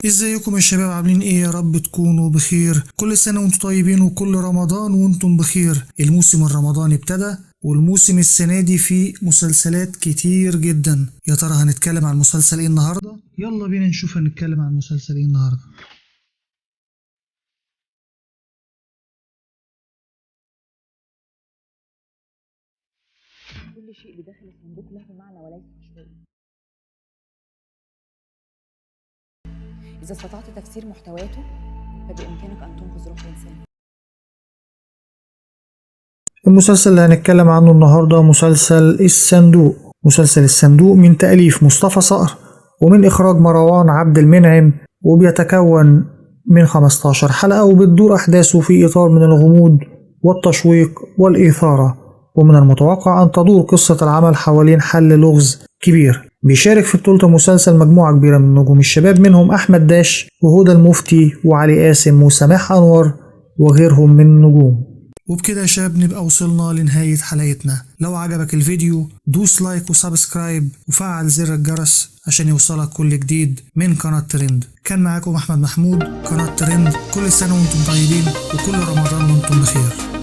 ازيكم يا شباب؟ عاملين ايه؟ يا رب تكونوا بخير. كل سنة وانتم طيبين وكل رمضان وانتم بخير. الموسم الرمضاني ابتدى، والموسم السنة دي فيه مسلسلات كتير جدا. يا ترى هنتكلم عن مسلسل ايه النهاردة؟ يلا بينا نشوف هنتكلم عن مسلسل ايه النهاردة. كل شيء بداخل الصندوق له معنى وليس عشوائي. إذا استطعت تفسير محتوياته فبإمكانك أن تنقذ روح إنسان. المسلسل اللي هنتكلم عنه النهاردة مسلسل الصندوق. مسلسل الصندوق من تأليف مصطفى صقر ومن إخراج مروان عبد المنعم، وبيتكون من 15 حلقة، وبتدور أحداثه في إطار من الغموض والتشويق والإثارة. ومن المتوقع أن تدور قصة العمل حوالين حل لغز كبير. بيشارك في بطولة المسلسل مجموعة كبيرة من نجوم الشباب، منهم أحمد داش وهدى المفتي وعلي قاسم وسماح أنور وغيرهم من النجوم. وبكده يا شباب نبقى وصلنا لنهاية حلقتنا. لو عجبك الفيديو دوس لايك وسبسكرايب وفعل زر الجرس عشان يوصلك كل جديد من قناة ترند. كان معاكم أحمد محمود، قناة ترند. كل سنة وانتم طيبين وكل رمضان وانتم بخير.